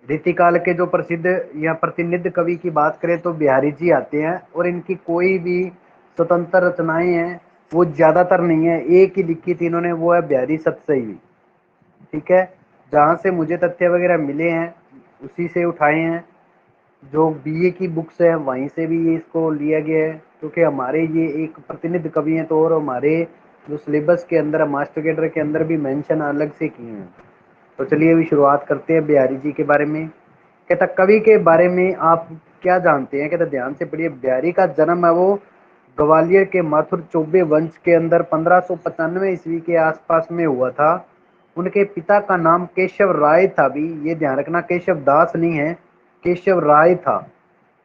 रीतिकाल के जो प्रसिद्ध या प्रतिनिधि कवि की बात करें तो बिहारी जी आते हैं, और इनकी कोई भी स्वतंत्र रचनाएं हैं वो ज्यादातर नहीं है, एक ही लिखी थी इन्होंने, वो है बिहारी सतसई। ठीक है, जहाँ से मुझे तथ्य वगैरह मिले हैं उसी से उठाए हैं। जो बीए की बुक्स है वहीं से भी ये इसको लिया गया है, क्योंकि हमारे ये एक प्रतिनिधि कवि हैं, तो और हमारे जो सिलेबस के अंदर मास्टर कैडर के अंदर भी मेंशन अलग से किए हैं। तो चलिए अभी शुरुआत करते हैं बिहारी जी के बारे में। कहता कवि के बारे में आप क्या जानते हैं, कहता ध्यान से पढ़िए। बिहारी का जन्म है वो ग्वालियर के माथुर चौबे वंश के अंदर 1595 ईस्वी के आसपास में हुआ था। उनके पिता का नाम केशव राय था, भी ये ध्यान रखना केशव दास नहीं है, केशव राय था।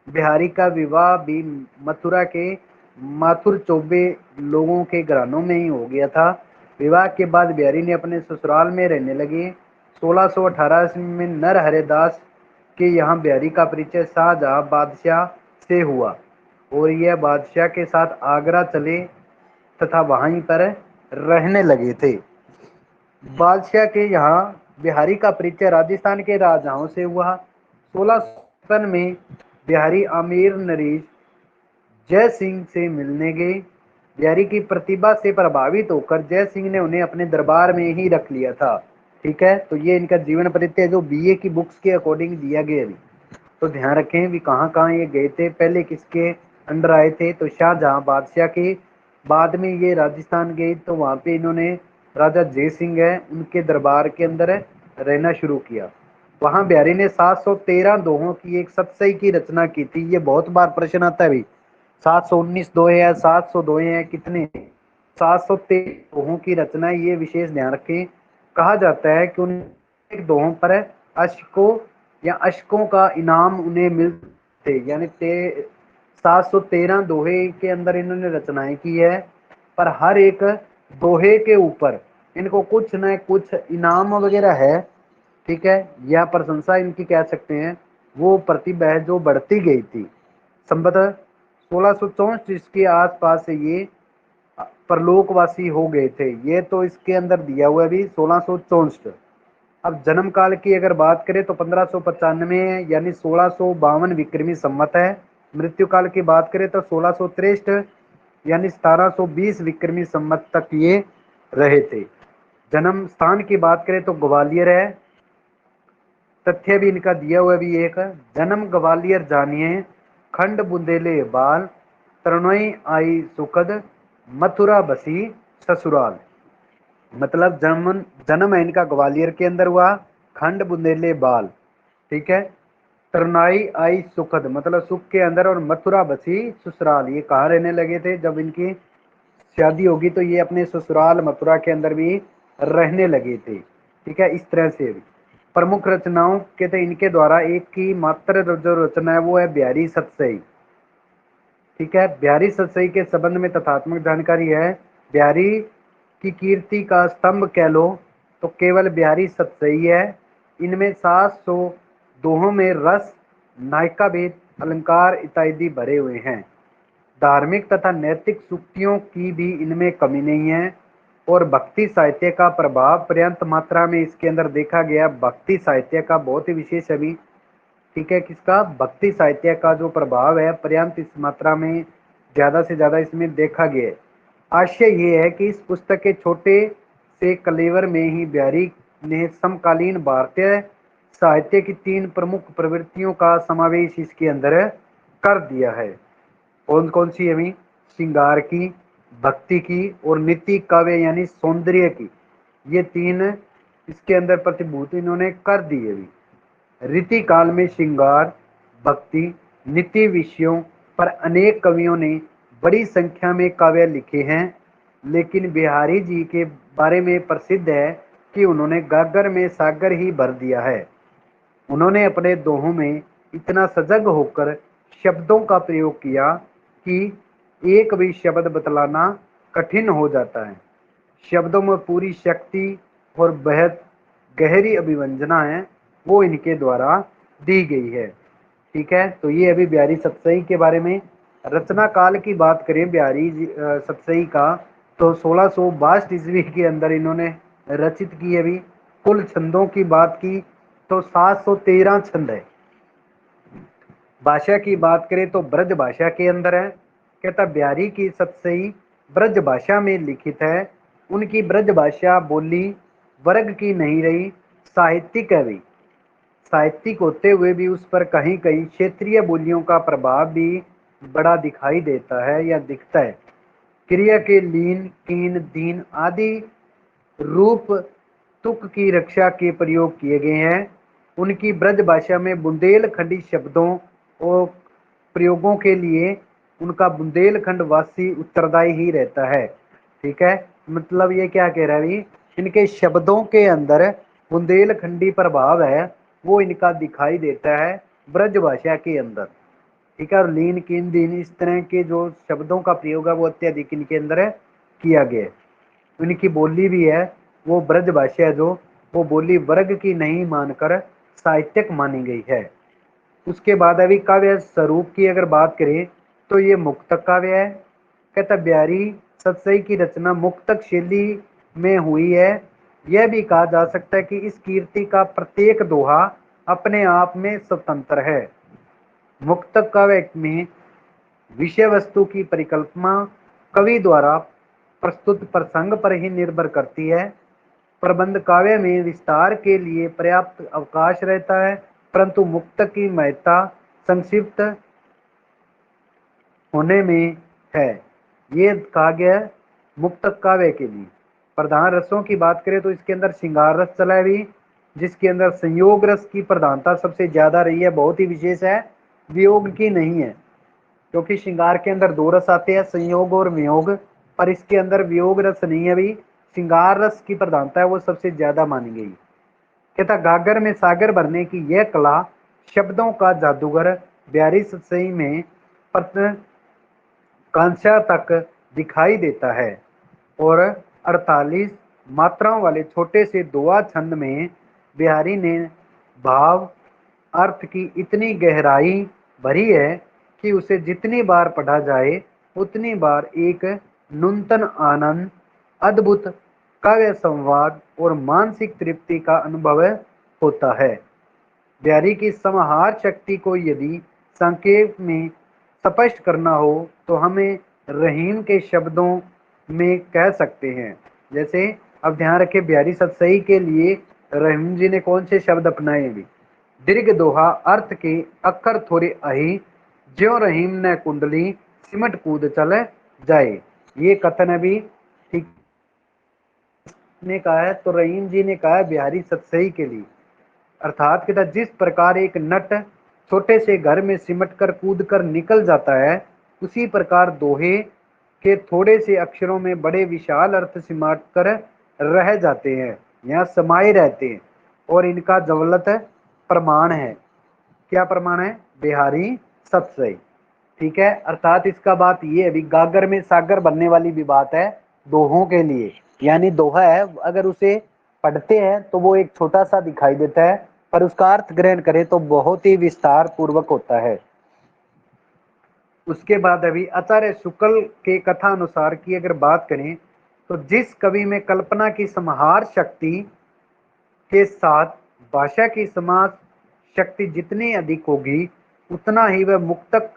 बिहारी का विवाह भी मथुरा के माथुर चौबे लोगों के घरानों में ही हो गया था। विवाह के बाद बिहारी ने अपने ससुराल में रहने लगे। 1618 में नरहरे दास के यहाँ बिहारी का परिचय शाहजहां बादशाह से हुआ, और यह बादशाह के साथ आगरा चले तथा वहीं पर रहने लगे थे। बादशाह के यहाँ बिहारी का परिचय राजस्थान के राजाओं से हुआ। 1653 में बिहारी आमेर नरेश जय सिंह से मिलने गए। बिहारी की प्रतिभा से प्रभावित होकर जय सिंह ने उन्हें अपने दरबार में ही रख लिया था। ठीक है, तो ये इनका जीवन परिचय जो बीए की बुक्स के अकॉर्डिंग दिया गया है। तो ध्यान रखें भी कहाँ कहाँ ये गए थे, पहले किसके अंडर आए थे, तो शाहजहां बादशाह के। बाद में ये राजस्थान गए तो वहाँ पे इन्होंने राजा जय सिंह है उनके दरबार के अंदर रहना शुरू किया। वहाँ बिहारी ने 713 दोहों की एक सतसई की रचना की थी। ये बहुत बार प्रश्न आता है भाई, 719 दोहे या 700 दोहे हैं कितने, 713 दोहों की रचना, ये विशेष ध्यान रखें। कहा जाता है कि उन दोहों पर अशकों या अशकों का इनाम उन्हें मिलते, यानी 713 दोहे के अंदर इन्होंने रचनाएं की है, पर हर एक दोहे के ऊपर इनको कुछ न कुछ इनाम वगैरह है। ठीक है, यह प्रशंसा इनकी कह सकते हैं, वो प्रतिभा है जो बढ़ती गई थी। संबत 1664 इसके आसपास से ये परलोकवासी हो गए थे। ये तो इसके अंदर दिया हुआ है भी 1664। अब जन्म काल की अगर बात करें तो 1595 यानी 1652 विक्रमी संवत है। मृत्यु काल की बात करें तो 1663 यानी 1720 विक्रमी संवत तक ये रहे थे। जन्म स्थान की बात करें तो ग्वालियर है। तथ्य भी इनका दिया हुआ भी एक, जन्म ग्वालियर जानिए, खंड बुंदेले बाल, तरणोई आई सुखद, मथुरा बसी ससुराल। मतलब जन्म जन्म है इनका ग्वालियर के अंदर हुआ, खंड बुंदेले बाल। ठीक है, तरनाई आई सुखद मतलब सुख के अंदर, और मथुरा बसी ससुराल। ये कहाँ रहने लगे थे, जब इनकी शादी होगी तो ये अपने ससुराल मथुरा के अंदर भी रहने लगे थे। ठीक है, इस तरह से प्रमुख रचनाओं के थे इनके द्वारा एक की मात्र जो रचना है वो है बिहारी सतसई। ठीक है, बिहारी सतसई के संबंध में तथ्यात्मक जानकारी है। बिहारी की कीर्ति का स्तंभ कह लो तो केवल बिहारी सतसई है। इनमें 700 दोहों में रस, नायिका भेद, अलंकार इत्यादि भरे हुए हैं। धार्मिक तथा नैतिक सूक्तियों की भी इनमें कमी नहीं है, और भक्ति साहित्य का प्रभाव पर्याप्त मात्रा में इसके अंदर देखा गया। भक्ति साहित्य का बहुत ही विशेष अभी, ठीक है, किसका, भक्ति साहित्य का जो प्रभाव है पर्याप्त इस मात्रा में ज्यादा से ज्यादा इसमें देखा गया है। आशय ये है कि इस पुस्तक के छोटे से कलेवर में ही बिहारी ने समकालीन भारतीय साहित्य की 3 प्रमुख प्रवृत्तियों का समावेश इसके अंदर कर दिया है। कौन कौन सी अभी, श्रृंगार की, भक्ति की और नीति काव्य यानी सौंदर्य की, ये 3 इसके अंदर प्रतिभूत इन्होंने कर दी है। रीति काल में श्रृंगार, भक्ति, नीति विषयों पर अनेक कवियों ने बड़ी संख्या में काव्य लिखे हैं, लेकिन बिहारी जी के बारे में प्रसिद्ध है कि उन्होंने गागर में सागर ही भर दिया है। उन्होंने अपने दोहों में इतना सजग होकर शब्दों का प्रयोग किया कि एक भी शब्द बतलाना कठिन हो जाता है। शब्दों में पूरी शक्ति और बेहद गहरी अभिव्यंजना है वो इनके द्वारा दी गई है। ठीक है, तो ये अभी बिहारी सतसई के बारे में। रचना काल की बात करें बिहारी सतसई का, तो 1662 ईस्वी के अंदर इन्होंने रचित की। अभी कुल छंदों की बात की तो 713 छंद है। भाषा की बात करें तो ब्रज भाषा के अंदर है। कहता बिहारी की सतसई ब्रज भाषा में लिखित है। उनकी ब्रज भाषा बोली वर्ग की नहीं रही, साहित्यिक है भी। साहित्यिक होते हुए भी उस पर कहीं कहीं क्षेत्रीय बोलियों का प्रभाव भी बड़ा दिखाई देता है या दिखता है। क्रिया के लीन कीन दीन आदि रूप तुक की रक्षा के प्रयोग किए गए हैं। उनकी ब्रज भाषा में बुंदेलखंडी शब्दों और प्रयोगों के लिए उनका बुंदेलखंड वासी उत्तरदायी ही रहता है। ठीक है, मतलब ये क्या कह रहा है भाई, इनके शब्दों के अंदर बुंदेलखंडी प्रभाव है वो इनका दिखाई देता है ब्रज भाषा के अंदर। ठीक है, और लीन किन दिन इस तरह के जो शब्दों का प्रयोग है वो अत्यधिक इनके अंदर किया गया है। इनकी बोली भी है वो ब्रज भाषा है जो वो बोली वर्ग की नहीं मानकर साहित्यिक मानी गई है। उसके बाद अभी काव्य स्वरूप की अगर बात करें तो ये मुक्तक काव्य है। कहता बिहारी सतसई की रचना मुक्तक शैली में हुई है। यह भी कहा जा सकता है कि इस कीर्ति का प्रत्येक दोहा अपने आप में स्वतंत्र है। मुक्तक काव्य में विषय वस्तु की परिकल्पना कवि द्वारा प्रस्तुत प्रसंग पर ही निर्भर करती है। प्रबंध काव्य में विस्तार के लिए पर्याप्त अवकाश रहता है, परंतु मुक्तक की महत्ता संक्षिप्त होने में है। ये कहा गया है मुक्तक काव्य के लिए। प्रधान रसों की बात करें तो इसके अंदर श्रृंगार रस चला है भी, जिसके अंदर संयोग रस की प्रधानता सबसे ज्यादा रही है, बहुत ही विशेष है, वियोग की नहीं है। क्योंकि श्रृंगार के अंदर दो रस आते हैं, संयोग और वियोग, पर इसके अंदर वियोग रस नहीं है भी, श्रृंगार रस की प्रधानता है वो सबसे ज्यादा मानी गई। कहता गागर में सागर भरने की यह कला शब्दों का जादूगर बिहारी सतसई में कांक्षा तक दिखाई देता है। और 48 मात्राओं वाले छोटे से दोहा छंद में बिहारी ने भाव अर्थ की इतनी गहराई भरी है कि उसे जितनी बार पढ़ा जाए उतनी बार एक नूतन आनंद, अद्भुत काव्य संवाद और मानसिक तृप्ति का अनुभव होता है। बिहारी की समाहार शक्ति को यदि संक्षेप में स्पष्ट करना हो तो हमें रहीम के शब्दों में कह सकते हैं। जैसे अब ध्यान रखें बिहारी सतसई के लिए रहीम जी ने कौन से शब्द अपनाए भी, दीर्घ दोहा अर्थ के अक्षर थोड़े अही, ज्यो रहीम ने कुंडली सिमट कूद चल जाए। ये कथन अभी ठीक ने कहा है, तो रहीम जी ने कहा है बिहारी सतसई के लिए। अर्थात कहता जिस प्रकार एक नट छोटे से घर में सिमट कर कूद कर निकल जाता है, उसी प्रकार दोहे के थोड़े से अक्षरों में बड़े विशाल अर्थ सिमट कर रह जाते हैं, यहाँ समाये रहते हैं। और इनका जवलत प्रमाण है, क्या प्रमाण है, बिहारी सतसई। ठीक है, अर्थात इसका बात ये है, अभी गागर में सागर बनने वाली भी बात है दोहों के लिए। यानी दोहा है अगर उसे पढ़ते हैं तो वो एक छोटा सा दिखाई देता है, पर उसका अर्थ ग्रहण करें तो बहुत ही विस्तार पूर्वक होता है। उसके बाद अभी आचार्य शुक्ल के कथा अनुसार की अगर बात करें तो जिस कवि में कल्पना की समाहार शक्ति के साथ भाषा की समाज शक्ति जितनी अधिक होगी उतना ही वह मुक्तक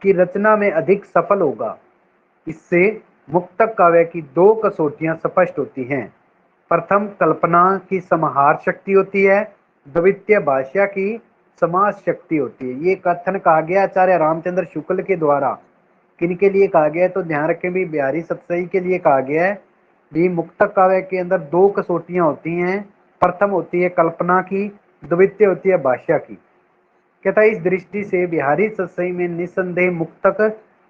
की रचना में अधिक सफल होगा। इससे मुक्तक काव्य की दो कसौटियां स्पष्ट होती हैं। प्रथम कल्पना की समाहार शक्ति होती है, द्वितीय भाषा की समाज शक्ति होती है। ये कथन कहा गया आचार्य रामचंद्र शुक्ल के द्वारा। किनके लिए कहा गया है तो ध्यान रखें भी बिहारी सतसई के लिए कहा गया है। भी मुक्तक काव्य के अंदर दो कसौटियां होती हैं, प्रथम होती है कल्पना की, द्वितीय होती है भाषा की। कहता है इस दृष्टि से बिहारी सतसई में निसंदेह मुक्तक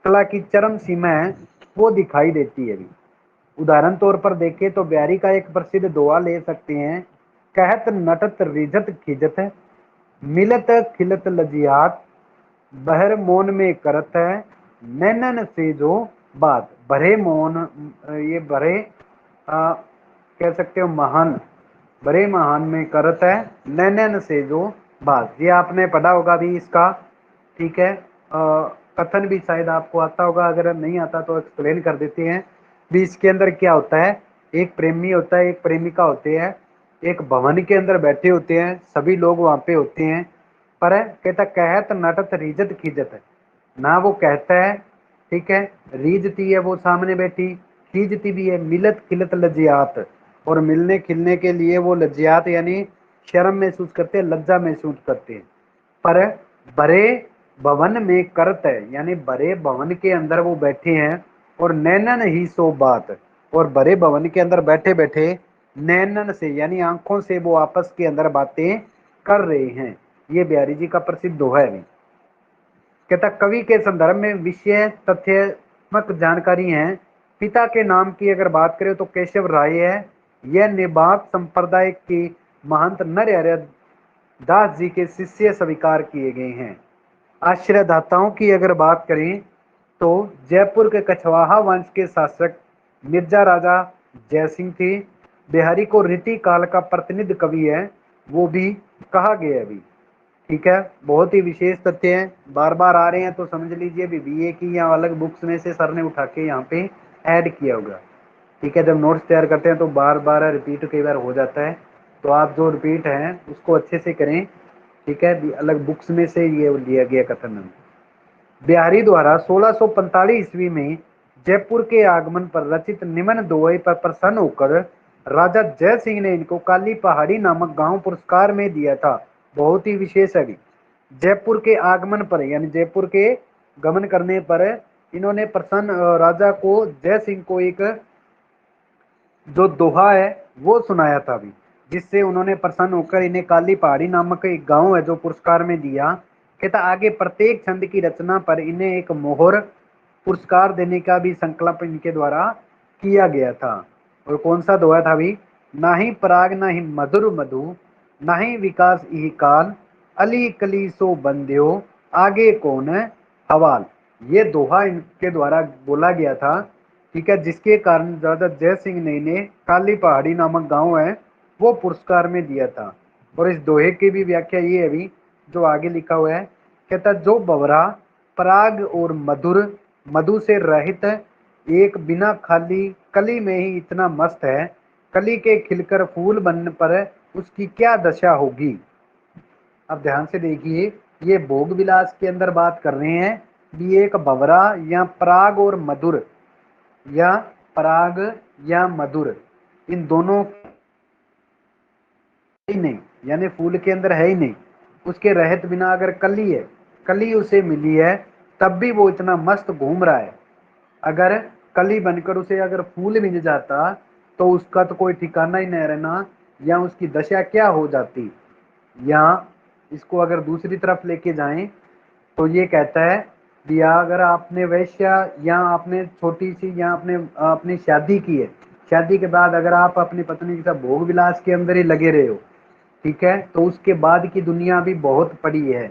कला की चरम सीमा है वो दिखाई देती है। उदाहरण तौर पर देखें तो बिहारी का एक प्रसिद्ध दोहा ले सकते हैं, कहत नटत रिझत खिजत मिलत खिलत लजियात, बहर मौन में करत है नैनन से जो बात। भरे मौन, ये भरे कह सकते हो महान, बड़े महान में करत है नैनन से जो बात। ये आपने पढ़ा होगा भी इसका। ठीक है, कथन भी शायद आपको आता होगा, अगर नहीं आता तो एक्सप्लेन कर देते हैं भी। इसके अंदर क्या होता है, एक प्रेमी होता है, एक प्रेमिका होते हैं। एक भवन के अंदर बैठे होते हैं, सभी लोग वहां पे होते हैं, पर कहता कहत नटत रीजत खीजत, ना वो कहता है, ठीक है, रीजती है वो सामने बैठी, खीजती भी है, मिलत खिलत लज्जियात, और मिलने खिलने के लिए वो लज्जियात यानी शर्म महसूस करते हैं, लज्जा महसूस करते हैं। पर बड़े भवन में करत है, यानी बड़े भवन के अंदर वो बैठे हैं, और नैनन ही सो बात, और बड़े भवन के अंदर बैठे बैठे नैनन से यानी आंखों से वो आपस के अंदर बातें कर रहे हैं। ये बिहारी जी का प्रसिद्ध दोहा है। कहता कवि के संदर्भ में विषय तथ्यात्मक जानकारी है। पिता के नाम की अगर बात करें तो केशव राय है। यह निबात संप्रदाय के महंत नरहरि दास जी के शिष्य स्वीकार किए गए हैं। आश्रयदाताओं की अगर बात करें तो जयपुर के कछवाहा वंश के शासक मिर्जा राजा जयसिंह थे। बिहारी को रीति काल का प्रतिनिधि कवि है, वो भी कहा गया है अभी। ठीक है, बहुत ही विशेष तथ्य हैं, बार बार आ रहे हैं तो समझ लीजिए भी बीए की या अलग बुक्स में से सर ने उठा के यहाँ पे ऐड किया होगा। ठीक है, जब नोट्स तैयार करते हैं तो बार बार रिपीट कई बार हो जाता है, तो आप जो रिपीट हैं उसको अच्छे से करें। ठीक है, अलग बुक्स में से ये लिया गया कथन है। बिहारी द्वारा 1645 ईस्वी में जयपुर के आगमन पर रचित निमन दोहे पर प्रसन्न होकर राजा जय सिंह ने इनको काली पहाड़ी नामक गांव पुरस्कार में दिया था। बहुत ही विशेष है। जयपुर के आगमन पर यानी जयपुर के गमन करने पर इन्होंने प्रसन्न राजा को जय सिंह को एक जो दोहा है वो सुनाया था अभी, जिससे उन्होंने प्रसन्न होकर इन्हें काली पहाड़ी नामक एक गांव है जो पुरस्कार में दिया। कहता आगे प्रत्येक छंद की रचना पर इन्हें एक मोहर पुरस्कार देने का भी संकल्प इनके द्वारा किया गया था। और कौन सा दोहा था अभी? ना ही पराग ना ही मधुर मधु, ना ही विकास इही काल, अली कली सो बंध्यो, आगे कौन हवाल। ये दोहा इनके द्वारा बोला गया था। ठीक है, जिसके कारण राजा जय सिंह ने इन्हें काली पहाड़ी नामक गांव है वो पुरस्कार में दिया था। और इस दोहे की भी व्याख्या ये है अभी जो आगे लिखा हुआ है। कहता जो बवरा पराग और मधुर मधु से रहित एक बिना खाली कली में ही इतना मस्त है, कली के खिलकर फूल बनने पर उसकी क्या दशा होगी। अब ध्यान से देखिए, ये भोग विलास के अंदर बात कर रहे हैं कि एक भवरा या पराग और मधुर या पराग या मधुर, इन दोनों ही नहीं, यानी फूल के अंदर है ही नहीं, उसके रहत बिना अगर कली है, कली उसे मिली है, तब भी वो इतना मस्त घूम रहा है। अगर कली बनकर उसे अगर फूल मिल जाता तो उसका तो कोई ठिकाना ही नहीं रहना, या उसकी दशा क्या हो जाती। या इसको अगर दूसरी तरफ लेके जाएं तो ये कहता है कि अगर आपने वैश्या या आपने छोटी सी या आपने अपनी शादी की है, शादी के बाद अगर आप अपनी पत्नी के साथ भोग विलास के अंदर ही लगे रहे हो, ठीक है, तो उसके बाद की दुनिया भी बहुत बड़ी है।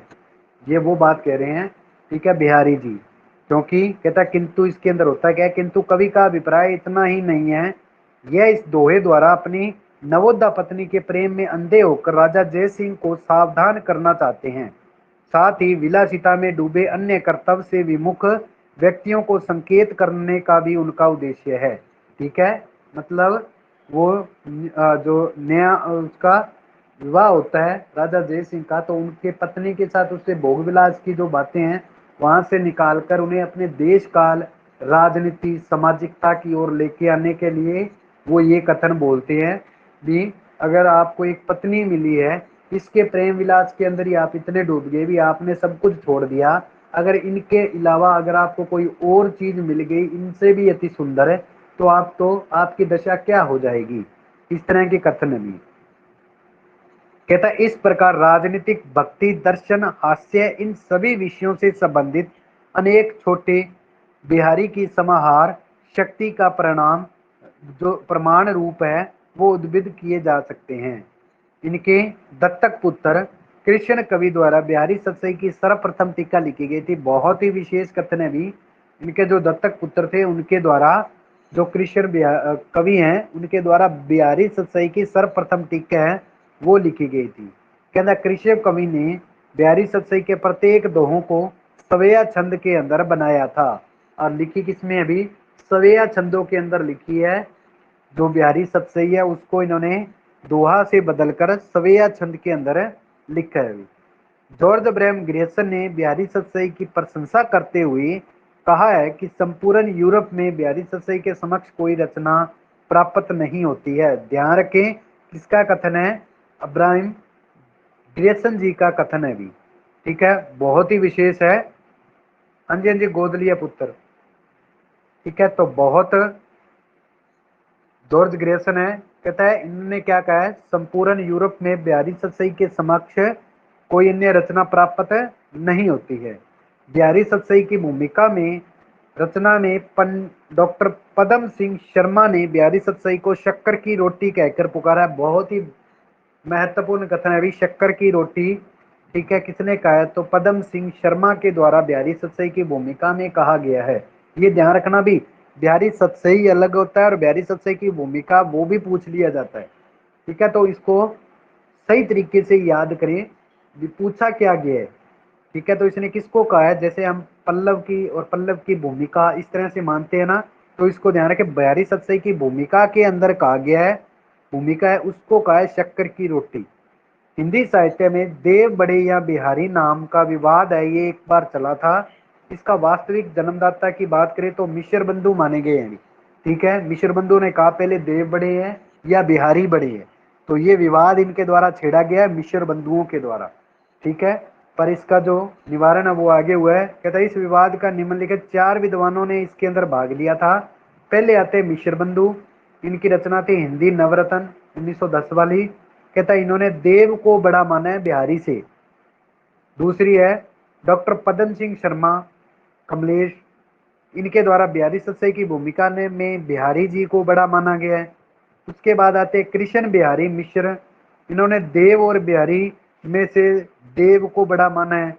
ये वो बात कह रहे हैं, ठीक है, बिहारी जी। क्योंकि कहता किंतु इसके अंदर होता क्या है, किंतु कवि का अभिप्राय इतना ही नहीं है, यह इस दोहे द्वारा अपनी नवोदा पत्नी के प्रेम में अंधे होकर राजा जय सिंह को सावधान करना चाहते हैं। साथ ही विलासिता में डूबे अन्य कर्तव्य से विमुख व्यक्तियों को संकेत करने का भी उनका उद्देश्य है। ठीक है, मतलब वो जो नया उसका विवाह होता है राजा जय सिंह का, तो उनके पत्नी के साथ उससे भोग विलास की जो बातें हैं वहां से निकालकर उन्हें अपने देश काल राजनीति सामाजिकता की ओर लेके आने के लिए वो ये कथन बोलते हैं भी अगर आपको एक पत्नी मिली है, इसके प्रेम विलास के अंदर ही आप इतने डूब गए भी आपने सब कुछ छोड़ दिया, अगर इनके अलावा अगर आपको कोई और चीज मिल गई इनसे भी अति सुंदर है, तो आप तो आपकी दशा क्या हो जाएगी। इस तरह के कथन भी कहता इस प्रकार राजनीतिक भक्ति दर्शन हास्य इन सभी विषयों से संबंधित अनेक छोटे बिहारी की समाहार शक्ति का परिणाम जो प्रमाण रूप है वो उद्भिद किए जा सकते हैं। इनके दत्तक पुत्र कृष्ण कवि द्वारा बिहारी सतसई की सर्वप्रथम टीका लिखी गई थी। बहुत ही विशेष कथन है भी, इनके जो दत्तक पुत्र थे उनके द्वारा जो कृष्ण कवि हैं उनके द्वारा बिहारी सतसई की सर्वप्रथम टीका है वो लिखी गई थी। कहना कृष्ण कवि ने बिहारी सतसई के प्रत्येक दोहों को सवेया छंद के अंदर बनाया था। और लिखी किसमें अभी? सवेया छंदों के अंदर लिखी है। जो बिहारी सतसई है उसको इन्होंने दोहा से बदलकर सवेया छंद के अंदर लिखा है। जॉर्ज अब्राहम ग्रेसन ने बिहारी सतसई की प्रशंसा करते हुए कहा है कि संपूर्ण यूरोप में बिहारी सतसई के समक्ष कोई रचना प्राप्त नहीं होती है। ध्यान रखें, किसका कथन है? अब्राहम ग्रेसन जी का कथन है भी। ठीक है, बहुत ही विशेष है। हाँ जी, हाँ जी, गोद लिया पुत्र। ठीक है, तो बहुत जॉर्ज ग्रेसन है, कहता है इन्होंने क्या कहा है, संपूर्ण यूरोप में बिहारी सतसई के समक्ष कोई अन्य रचना प्राप्त नहीं होती है। बिहारी सतसई की भूमिका में रचना में डॉक्टर पदम सिंह शर्मा ने बिहारी सतसई को शक्कर की रोटी कहकर पुकारा है। बहुत ही महत्वपूर्ण कथन है अभी, शक्कर की रोटी। ठीक है, किसने कहा है? तो पदम सिंह शर्मा के द्वारा बिहारी सतसई की भूमिका में कहा गया है। ये ध्यान रखना भी, बिहारी सतसई अलग होता है और बिहारी सतसई की भूमिका वो भी पूछ लिया जाता है। ठीक है, तो इसको सही तरीके से याद करें, पूछा क्या गया है। ठीक है, तो इसने किसको कहा है? जैसे हम पल्लव की और पल्लव की भूमिका इस तरह से मानते हैं ना, तो इसको ध्यान रखें, बिहारी सतसई की भूमिका के अंदर कहा गया है, भूमिका है उसको कहा है शक्कर की रोटी। हिंदी साहित्य में देव बड़े या बिहारी नाम का विवाद है, ये एक बार चला था। इसका वास्तविक जन्मदाता की बात करें तो मिश्र बंधु माने गए हैं। ठीक है, मिश्र बंधु ने कहा पहले देव बड़े हैं या बिहारी बड़े हैं, तो ये विवाद इनके द्वारा छेड़ा गया है, मिश्र बंधुओं के द्वारा। ठीक है, पर इसका जो निवारण है वो आगे हुआ है। कहता है इस विवाद का निम्नलिखित 4 विद्वानों ने इसके अंदर भाग लिया था। पहले आते मिश्र बंधु, इनकी रचना थी हिंदी नवरत्न 1910 वाली। कहता है इन्होंने देव को बड़ा माना है बिहारी से। दूसरी है डॉक्टर पदम सिंह शर्मा कमलेश, इनके द्वारा बिहारी सतसई की भूमिका ने में बिहारी जी को बड़ा माना गया है। उसके बाद आते हैं कृष्ण बिहारी मिश्र, इन्होंने देव और बिहारी में से देव को बड़ा माना है।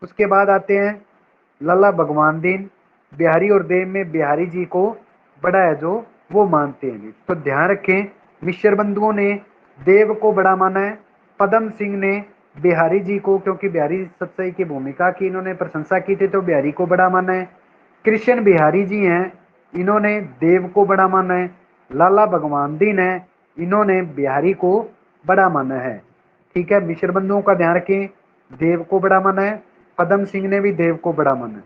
उसके बाद आते हैं लला भगवान दीन, बिहारी और देव में बिहारी जी को बड़ा है जो वो मानते हैं। तो ध्यान रखें, मिश्र बंधुओं ने देव को बड़ा माना है, पदम सिंह ने बिहारी जी को, क्योंकि बिहारी सतसई की भूमिका की इन्होंने प्रशंसा की थी, तो बिहारी को बड़ा माना है। कृष्ण बिहारी जी हैं, इन्होंने देव को बड़ा माना है। लाला भगवान दीन है, इन्होंने बिहारी को बड़ा माना है। ठीक है, मिश्र बंधुओं का ध्यान रखें, देव को बड़ा माना है, पदम सिंह ने भी देव को बड़ा माना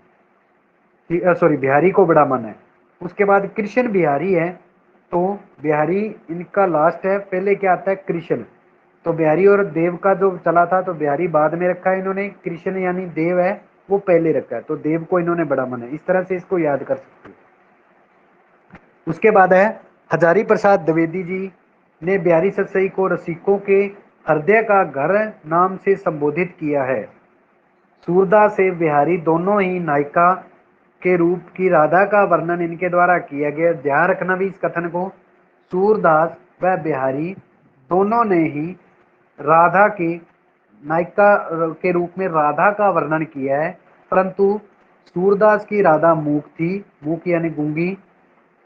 है, सॉरी बिहारी को बड़ा माना है। उसके बाद कृष्ण बिहारी है, तो बिहारी इनका लास्ट है, पहले क्या आता है कृष्ण। तो बिहारी और देव का जो चला था, तो बिहारी बाद में रखा है इन्होंने, कृष्ण यानी देव है वो पहले रखा है, तो देव को इन्होंने बड़ा माना है। इस तरह से इसको याद कर सकते हैं। उसके बाद है हजारी प्रसाद द्विवेदी जी ने बिहारी सतसई को रसिकों के हृदय का घर नाम से संबोधित किया है। सूरदास से बिहारी दोनों ही नायिका के रूप की राधा का वर्णन इनके द्वारा किया गया। ध्यान रखना भी इस कथन को, सूरदास व बिहारी दोनों ने ही राधा की नायिका के रूप में राधा का वर्णन किया है, परंतु सूरदास की राधा मूक थी, मूक यानी गूंगी।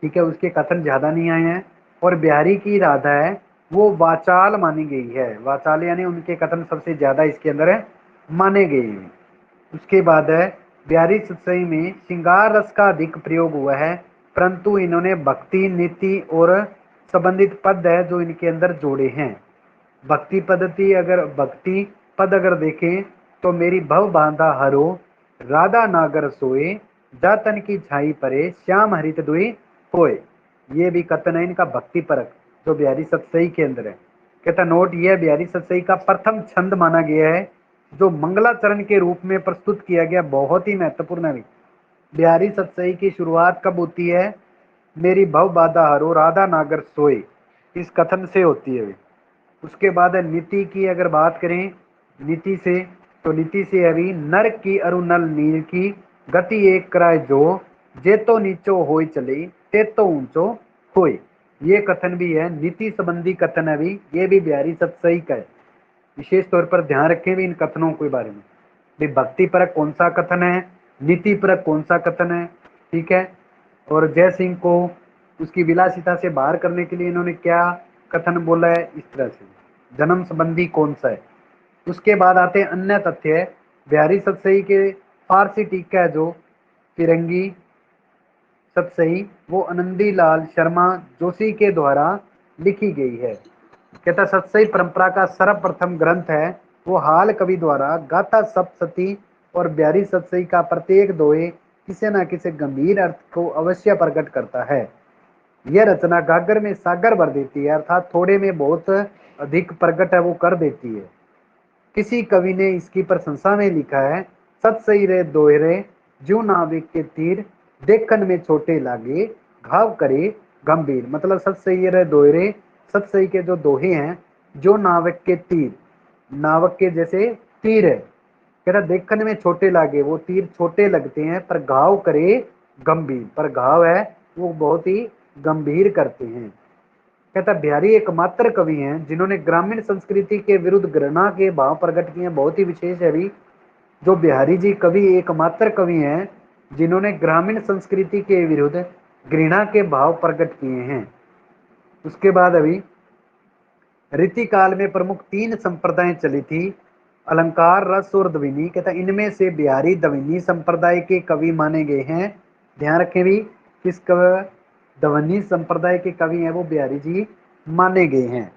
ठीक है, उसके कथन ज्यादा नहीं आए हैं। और बिहारी की राधा है वो वाचाल मानी गई है, वाचाल यानी उनके कथन सबसे ज्यादा इसके अंदर है माने गए हैं। उसके बाद है बिहारी सतसई में श्रृंगार रस का अधिक प्रयोग हुआ है, परंतु इन्होंने भक्ति नीति और संबंधित पद है जो इनके अंदर जोड़े हैं। भक्ति पद्धति, अगर भक्ति पद अगर देखें तो मेरी भव बांधा हरो, राधा नागर सोए, जातन की छाई परे, श्याम हरित दुई होए। ये भी कथन है इनका भक्ति परक जो बिहारी सतसई के अंदर है। कहता नोट, यह बिहारी सतसई का प्रथम छंद माना गया है जो मंगलाचरण के रूप में प्रस्तुत किया गया। बहुत ही महत्वपूर्ण है। बिहारी सतसई की शुरुआत कब होती है? मेरी भव बाधा हरो, राधा नागर सोए, इस कथन से होती है। उसके बाद नीति की अगर बात करें, नीति से, तो नीति से अभी नर की अरु नल नीर की गति एक कराए जो, जे तो नीचो होई चले, ते तो ऊंचो होए। ये कथन भी है, नीति संबंधी कथन है भी, ये भी बिहारी सतसई का है। विशेष तौर पर ध्यान रखें भी इन कथनों के बारे में, भी भक्ति परक कौन सा कथन है, नीति परक कौन सा कथन है। ठीक है, और जय सिंह को उसकी विलासिता से बाहर करने के लिए इन्होंने क्या कथन बोला है, इस तरह से जन्म संबंधी कौन सा है। उसके बाद आते हैं अन्य तथ्य। बिहारी सतसई के फारसी टीका है जो फिरंगी सतसई, वो आनंदी लाल शर्मा जोशी के द्वारा लिखी गई है। कहता सतसई परंपरा का सर्वप्रथम ग्रंथ है वो हाल कवि द्वारा गाथा सप्तशती और ब्यारी सतसई का प्रत्येक दोहे किसी न किसी गंभीर अर्थ को अवश्य प्रकट करता है। यह रचना गागर में सागर भर देती है, अर्थात थोड़े में बहुत अधिक प्रकट है वो कर देती है। किसी कवि ने इसकी प्रशंसा में लिखा है, सत सही रे दोहरे जो नाविक के तीर देखन में छोटे लागे घाव करे गंभीर। मतलब सत सही रे दोहरे, सत सही के जो दोहे हैं जो नाविक के तीर, नावक के जैसे तीर है, कहता देखने में छोटे लागे, वो तीर छोटे लगते हैं पर घाव करे गंभीर, पर घाव है वो बहुत ही गंभीर करते हैं। कहता बिहारी एकमात्र कवि हैं जिन्होंने ग्रामीण संस्कृति के विरुद्ध घृणा के भाव प्रकट किए हैं। बहुत ही विशेष है अभी, जो बिहारी जी कवि एकमात्र कवि हैं जिन्होंने ग्रामीण संस्कृति के विरुद्ध घृणा के भाव प्रकट किए हैं। उसके बाद अभी रीतिकाल में प्रमुख तीन संप्रदाय चली थी, अलंकार, रस और ध्वनि। कहता इनमें से बिहारी ध्वनि संप्रदाय के कवि माने गए हैं। ध्यान रखें भी, किस ध्वनि संप्रदाय के कवि हैं वो बिहारी जी माने गए हैं।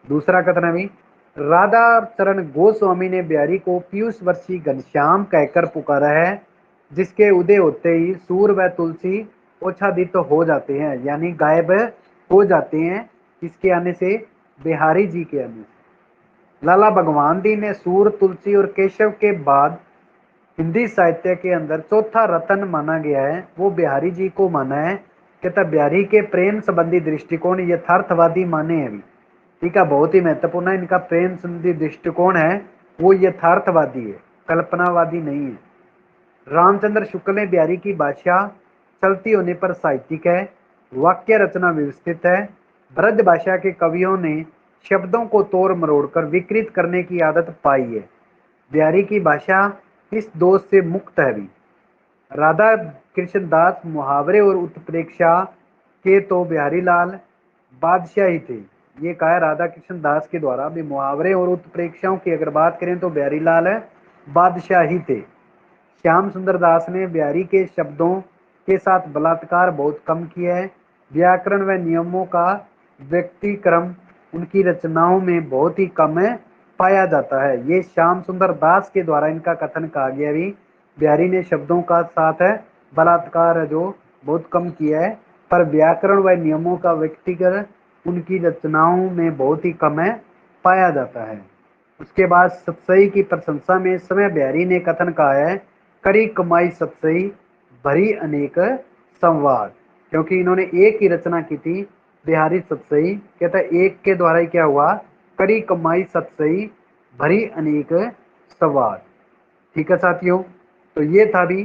दूसरा कथन है भी, राधा चरण गोस्वामी ने बिहारी को पीयूष वर्षी घनश्याम कहकर पुकारा है, जिसके उदय होते ही सूर व तुलसी ओछादित तो हो जाते हैं, यानी गायब हो जाते हैं। किसके आने से? बिहारी जी के आने से। लाला भगवान दी ने सूर, तुलसी और केशव के बाद हिंदी साहित्य के अंदर चौथा रतन माना गया है, वो बिहारी जी को माना है। कहता बिहारी के प्रेम संबंधी दृष्टिकोण यथार्थवादी माने हैं भी। ठीक है, बहुत ही महत्वपूर्ण है, इनका प्रेम संबंधी दृष्टिकोण है वो यथार्थवादी है, कल्पनावादी नहीं है। रामचंद्र शुक्ल ने बिहारी की भाषा चलती होने पर साहित्यिक है, वाक्य रचना व्यवस्थित है। ब्रज भाषा के कवियों ने शब्दों को तोड़ मरोड़ कर विकृत करने की आदत पाई है। बिहारी की भाषा इस दोष से मुक्त है भी। राधा कृष्ण दास मुहावरे और उत्प्रेक्षा के तो बिहारी लाल बादशाह ही थे। ये कहा है राधा कृष्ण दास के द्वारा भी, मुहावरे और उत्प्रेक्षाओं की अगर बात करें तो बिहारी लाल बादशाह ही थे। श्याम सुंदर दास ने बिहारी के शब्दों के साथ बलात्कार बहुत कम किया है। व्याकरण व नियमों का व्यक्तिक्रम उनकी रचनाओं में बहुत ही कम पाया जाता है। ये श्याम सुंदर दास के द्वारा इनका कथन कहा गया भी, बिहारी ने शब्दों का साथ है बलात्कार जो बहुत कम किया है, पर व्याकरण व नियमों का व्यक्तिगत उनकी रचनाओं में बहुत ही कम पाया जाता है। उसके बाद सतसई की प्रशंसा में इस समय बिहारी ने कथन कहा है, करी कमाई सतसई भरी अनेक संवाद। क्योंकि इन्होंने एक ही रचना की थी बिहारी सतसई, कहता एक के द्वारा ही क्या हुआ, करी कमाई सतसई भरी अनेक संवाद। ठीक है साथियों, तो ये था भी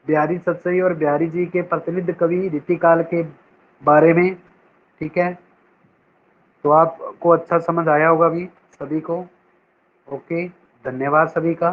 बिहारी सतसई और बिहारी जी के प्रतिनिधि कवि रीतिकाल के बारे में। ठीक है, तो आपको अच्छा समझ आया होगा भी सभी को। ओके, धन्यवाद सभी का।